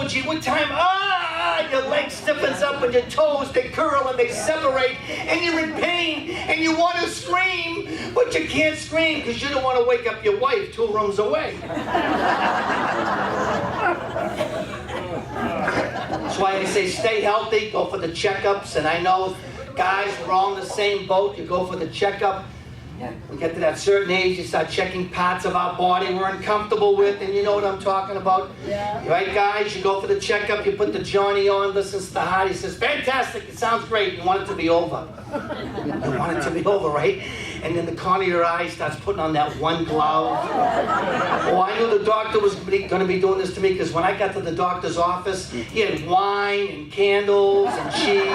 Gee, what time? Your leg stiffens up and your toes, they curl and they separate and you're in pain and you want to scream, but you can't scream because you don't want to wake up your wife 2 rooms away. That's why I say stay healthy, go for the checkups, and I know guys, we're all in the same boat. You go for the checkup. We get to that certain age, you start checking parts of our body we're uncomfortable with, and you know what I'm talking about. Yeah. Right, guys? You go for the checkup, you put the Johnny on, listens to the heart, he says, fantastic, it sounds great, you want it to be over. You want it to be over, right? And then the corner of your eye starts putting on that one glove. Oh, I knew the doctor was going to be doing this to me, because when I got to the doctor's office, he had wine and candles and cheese.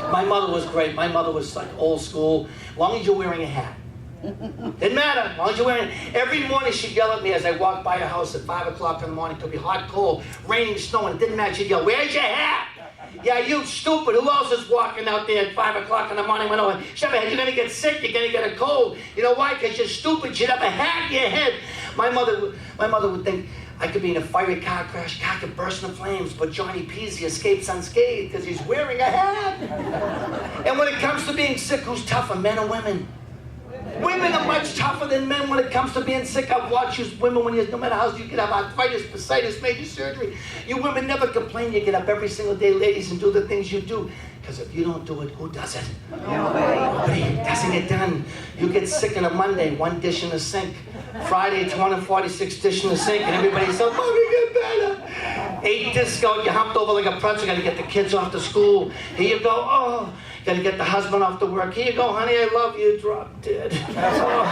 My mother was great. My mother was like old school. As long as you're wearing a hat. Didn't matter. As long as you're wearing it. Every morning she'd yell at me as I walked by her house at 5 o'clock in the morning. It could be hot, cold, raining, snowing. It didn't matter. She'd yell, where's your hat? Yeah, you stupid. Who else is walking out there at 5 o'clock in the morning? When shove your head. You're going to get sick. You're going to get a cold. You know why? Because you're stupid. You'd have a hat in your head. My mother would think, I could be in a fiery car crash, car could burst into flames, but Johnny Pizzi escapes unscathed because he's wearing a hat. And when it comes to being sick, who's tougher, men or women? Women are much tougher than men when it comes to being sick. I've watched you women when no matter how you can have arthritis, bursitis, major surgery. You women never complain. You get up every single day, ladies, and do the things you do. Because if you don't do it, who does it? Nobody doesn't get done. You get sick on a Monday, 1 dish in the sink. Friday, 246 dish in the sink, and everybody says, Mommy, get better. 8 disco, you humped over like a pretzel, got to get the kids off to school. Here you go, oh, got to get the husband off to work. Here you go, honey, I love you, drop dead. Oh.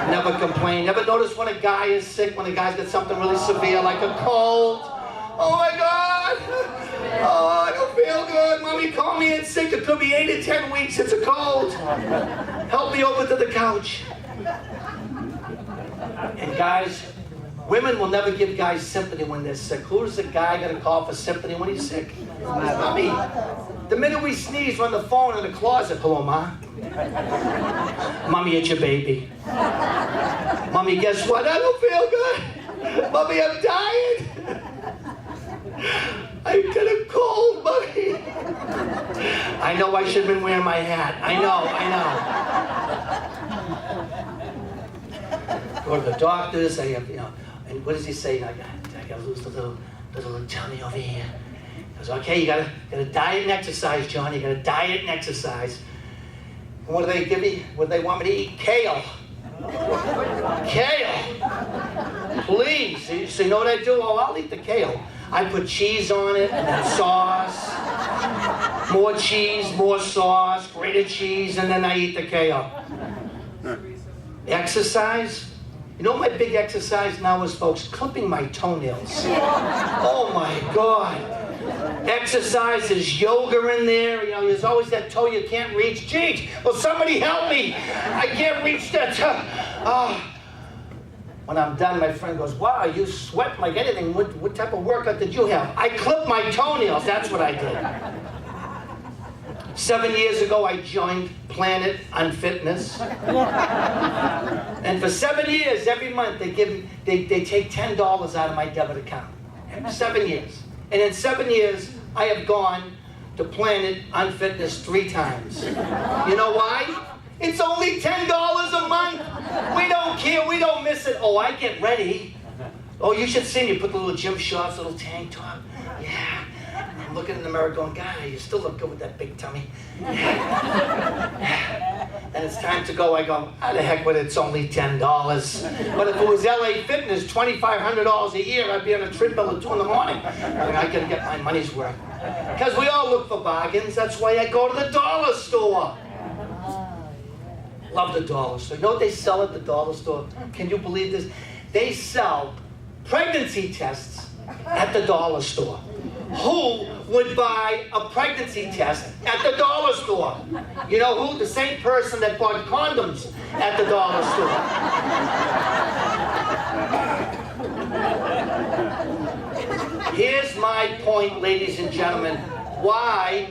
Never complain. Never notice when a guy is sick, when a guy's got something really severe, like a cold. Oh my God! Oh, I don't feel good. Mommy, call me in sick. It could be 8 or 10 weeks. It's a cold. Help me over to the couch. And guys, women will never give guys sympathy when they're sick. Who's the guy going to call for sympathy when he's sick? Mommy. The minute we sneeze, we're on the phone in the closet. Hello, Ma. Mommy, it's your baby. Mommy, guess what? I don't feel good. Mommy, I'm dying. I got a cold, Mommy. I know I should have been wearing my hat. I know. Go to the doctors, I have, and what does he say? I gotta lose the little tummy over here. He goes, okay, you gotta diet and exercise, John. You gotta diet and exercise. And what do they give me? What do they want me to eat? Kale. Kale. Please. So you know what I do? Oh, I'll eat the kale. I put cheese on it, and then sauce. More cheese, more sauce, grated cheese, and then I eat the kale. Exercise? You know what my big exercise now is, folks? Clipping my toenails. Oh my God. Exercise, there's yoga in there. There's always that toe you can't reach. Gee, will somebody help me? I can't reach that toe. Oh. When I'm done, my friend goes, wow, you sweat like anything. What type of workout did you have? I clipped my toenails. That's what I did. 7 years ago, I joined Planet Unfitness. And for 7 years, every month, they take $10 out of my debit account. 7 years. And in 7 years, I have gone to Planet Unfitness 3 times. You know why? It's only $10 a month. We don't care. We don't miss it. Oh, I get ready. Oh, you should see me. Put the little gym shorts, little tank top. Yeah. I'm looking in the mirror going, God, you still look good with that big tummy. And it's time to go. I go, how the heck with it? It's only $10. But if it was LA Fitness, $2,500 a year, I'd be on a treadmill at 2 in the morning. I can get my money's worth. Because we all look for bargains. That's why I go to the dollar store. Love the dollar store. You know what they sell at the dollar store? Can you believe this? They sell pregnancy tests at the dollar store. Who would buy a pregnancy test at the dollar store? You know who? The same person that bought condoms at the dollar store. Here's my point, ladies and gentlemen. Why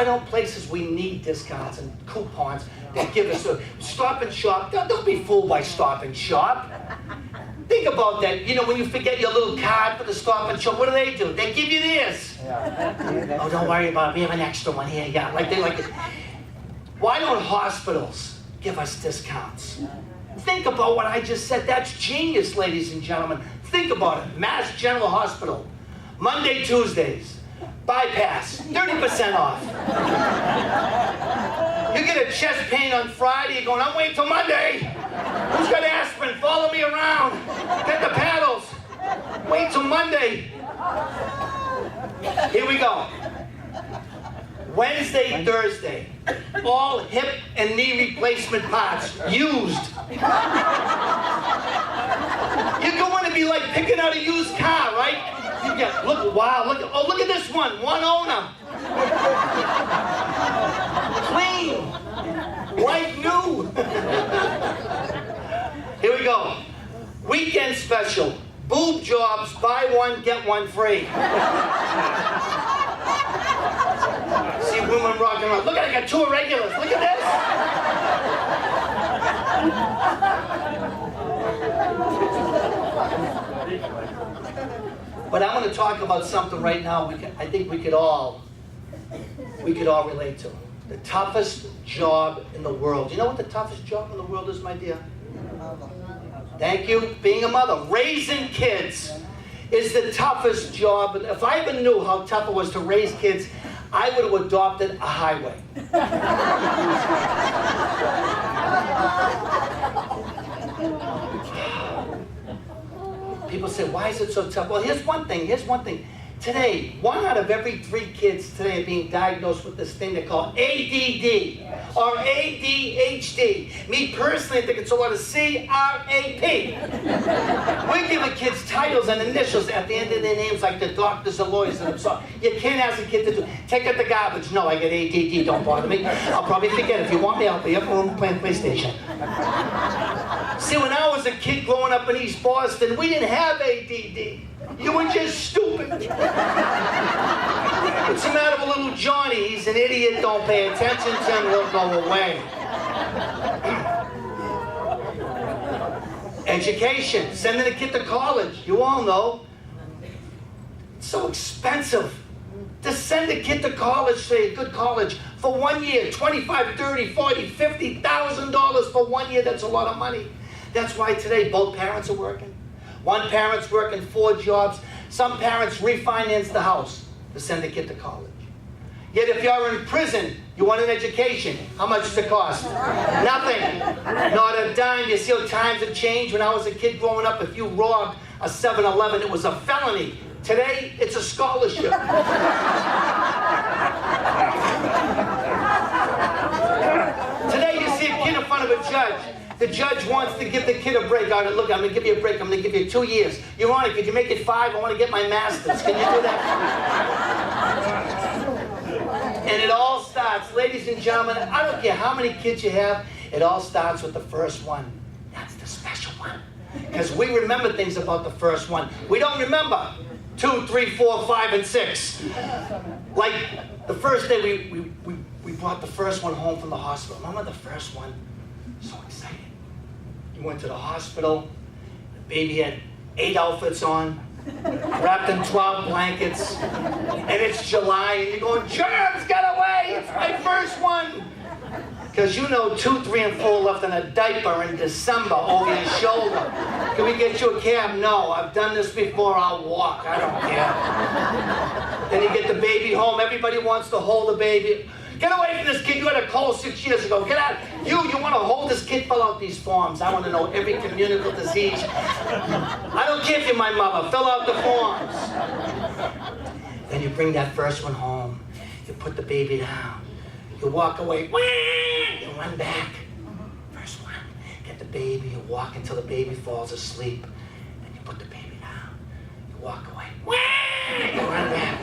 don't places we need discounts and coupons, They give us a Stop and Shop. Don't be fooled by Stop and Shop. Think about that. You know, when you forget your little card for the Stop and Shop, what do? They give you this. Yeah. Oh, don't worry about it. We have an extra one here. Yeah, like they like it. Why don't hospitals give us discounts? Think about what I just said. That's genius, ladies and gentlemen. Think about it. Mass General Hospital. Monday, Tuesdays. Bypass. 30% off. You get a chest pain on Friday, you're going, I'm waiting till Monday. Who's got aspirin? Follow me around. Get the paddles. Wait till Monday. Here we go. Wednesday, Thursday. All hip and knee replacement parts. Used. You're going to be like picking out a used car, right? You get, look, wow, look at this one. One owner. Clean. Like new. Here we go. Weekend special. Boob jobs, buy one, get one free. See women rocking around. Look at it, I got 2 irregulars. Look at this. But I want to talk about something right now I think we could all relate to. The toughest job in the world. You know what the toughest job in the world is, my dear? Thank you. Being a mother. Raising kids is the toughest job. If I ever knew how tough it was to raise kids, I would have adopted a highway. People say, why is it so tough? Well, here's one thing. Today, 1 out of every 3 kids today are being diagnosed with this thing they call ADD or ADHD. Me personally, I think it's a lot of C-R-A-P. We're giving kids titles and initials at the end of their names like the doctors and lawyers and so you can't ask a kid to do, take out the garbage. No, I got ADD, don't bother me. I'll probably forget. If you want me, I'll be up in a room playing PlayStation. See, when I was a kid growing up in East Boston, we didn't have ADD. You were just stupid. What's the matter with little Johnny? He's an idiot. Don't pay attention to him. He'll go away. Education. Sending a kid to college. You all know. It's so expensive to send a kid to college, say a good college, for 1 year. $25,000, $30,000, $40,000, $50,000 for 1 year. That's a lot of money. That's why today both parents are working. One parent's working 4 jobs. Some parents refinance the house to send a kid to college. Yet if you're in prison, you want an education. How much does it cost? Nothing. Not a dime. You see how times have changed? When I was a kid growing up, if you robbed a 7-Eleven, it was a felony. Today, it's a scholarship. Today, you see a kid in front of a judge. The judge wants to give the kid a break. All right, look, I'm going to give you a break. I'm going to give you 2 years. Your Honor, could you make it 5? I want to get my master's. Can you do that? And it all starts, ladies and gentlemen, I don't care how many kids you have, it all starts with the first one. That's the special one. Because we remember things about the first one. We don't remember 2, 3, 4, 5, and 6. Like the first day we brought the first one home from the hospital. Remember the first one? So excited. You went to the hospital, the baby had 8 outfits on, wrapped in 12 blankets, and it's July, and you're going, germs, get away, it's my first one. Because you know 2, 3, and 4 left in a diaper in December over your shoulder. Can we get you a cab? No, I've done this before, I'll walk, I don't care. Then you get the baby home, everybody wants to hold the baby. Get away from this kid, you had a cold 6 years ago. Get out. You want to hold this kid, fill out these forms. I want to know every communicable disease. I don't care if you're my mother, fill out the forms. Then you bring that first one home. You put the baby down. You walk away, you run back. First one, get the baby, you walk until the baby falls asleep. Then you put the baby down. You walk away, you run back.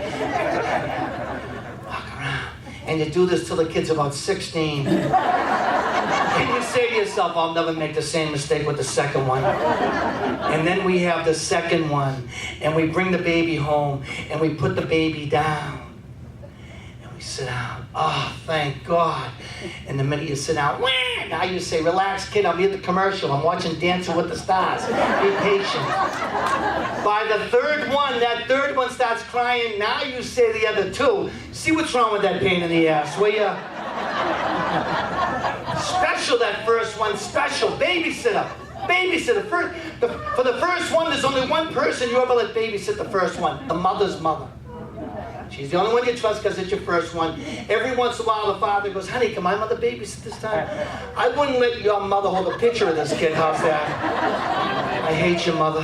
Walk around. And you do this till the kid's about 16. And you say to yourself, I'll never make the same mistake with the second one. And then we have the second one. And we bring the baby home. And we put the baby down. And we We sit down. Oh, thank God. And the minute you sit down, wah, now you say, relax, kid, I'm at the commercial. I'm watching Dancing with the Stars. Be patient. By the third one, that third one starts crying. Now you say the other two. See what's wrong with that pain in the ass, will ya? Special, that first one, special. Babysitter. Babysitter. For the first one, there's only one person you ever let babysit the first one. The mother's mother. She's the only one you trust because it's your first one. Every once in a while, the father goes, honey, can my mother babysit this time? I wouldn't let your mother hold a picture of this kid. How's that? I hate your mother.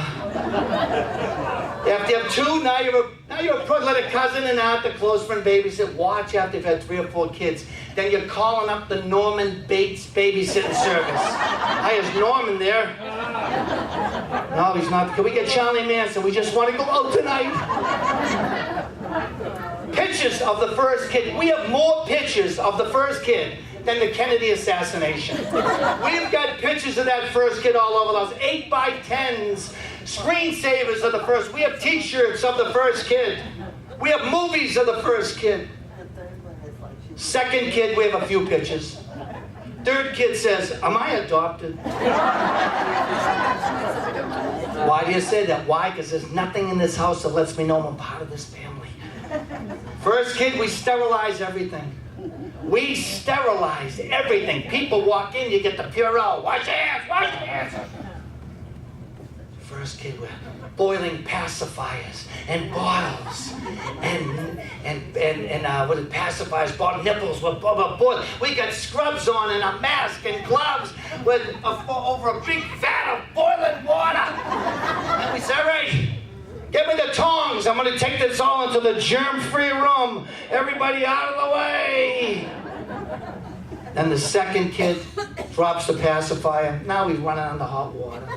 After you have two, now you're a pro. Let a cousin and aunt, a close friend babysit. Watch after you've had 3 or 4 kids. Then you're calling up the Norman Bates Babysitting Service. Hi, is Norman there? No, he's not. Can we get Charlie Manson? We just want to go out tonight. Pictures of the first kid. We have more pictures of the first kid than the Kennedy assassination. We've got pictures of that first kid all over those 8x10s, screensavers of the first. We have t-shirts of the first kid. We have movies of the first kid. Second kid, we have a few pictures. Third kid says, am I adopted? Why do you say that? Why? Because there's nothing in this house that lets me know I'm part of this family. First kid, we sterilize everything. We sterilize everything. People walk in, you get the Purell. Wash your hands, wash your hands. First kid, we're boiling pacifiers and bottles and what are pacifiers, bottle nipples, we're boiling. We got scrubs on and a mask and gloves with over a big vat of boiling water. And we say, all right, get me the tongs. I'm going to take this all into the germ-free room. Everybody out of the way. Then the second kid drops the pacifier. Now he's running on the hot water.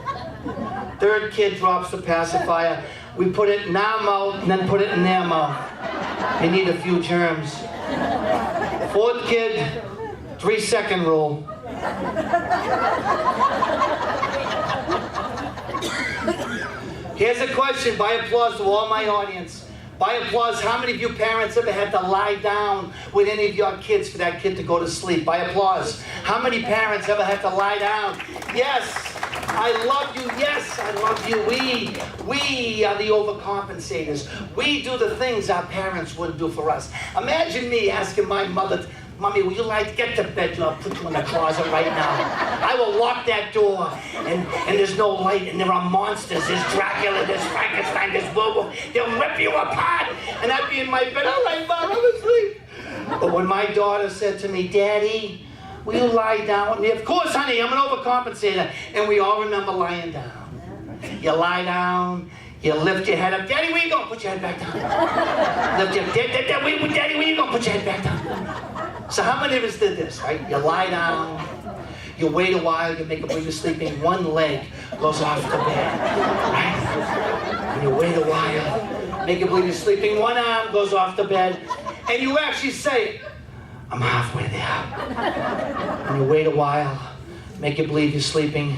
Third kid drops the pacifier. We put it in our mouth and then put it in their mouth. They need a few germs. Fourth kid, 3-second rule. Here's a question by applause to all my audience. By applause, how many of you parents ever had to lie down with any of your kids for that kid to go to sleep? By applause. How many parents ever had to lie down? Yes, I love you. Yes, I love you. We are the overcompensators. We do the things our parents wouldn't do for us. Imagine me asking my mother, Mommy, will you get to bed? I'll put you in the closet right now. I will lock that door, and there's no light, and there are monsters. There's Dracula, there's Frankenstein, there's werewolf. They'll rip you apart, and I'd be in my bed. All right, Mom, I'm asleep. But when my daughter said to me, Daddy, will you lie down with me? Of course, honey, I'm an overcompensator. And we all remember lying down. You lie down. You lift your head up. Daddy, where you going? Put your head back down. Lift your Daddy, where you going? Put your head back down. So how many of us did this, right? You lie down. You wait a while. You make a believe you're sleeping. One leg goes off the bed, right? And you wait a while. Make a believe you're sleeping. One arm goes off the bed. And you actually say, I'm halfway there. And you wait a while. Make you believe you're sleeping.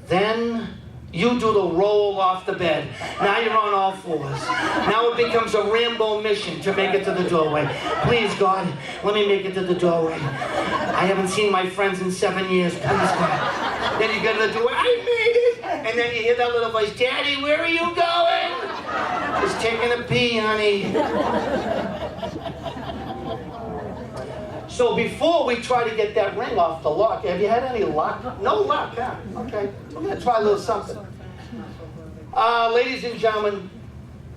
Then you do the roll off the bed. Now you're on all fours. Now it becomes a Rambo mission to make it to the doorway. Please, God, let me make it to the doorway. I haven't seen my friends in 7 years. Please, God. Then you get to the doorway. I made it. And then you hear that little voice, Daddy, where are you going? Just taking a pee, honey. So before we try to get that ring off the lock, have you had any luck? No luck, huh? Okay, we're going to try a little something. Ladies and gentlemen,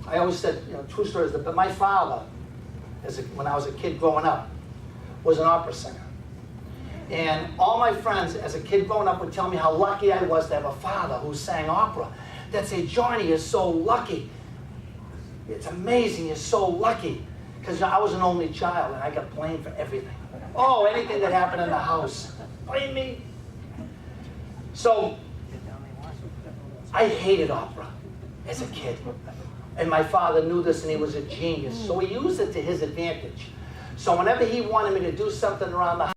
I always said, true stories, but my father, when I was a kid growing up, was an opera singer. And all my friends, as a kid growing up, would tell me how lucky I was to have a father who sang opera. They'd say, Johnny, you're so lucky. It's amazing, you're so lucky. Because I was an only child and I got blamed for everything. Oh, anything that happened in the house, blame me. So, I hated opera as a kid. And my father knew this and he was a genius. So he used it to his advantage. So whenever he wanted me to do something around the house,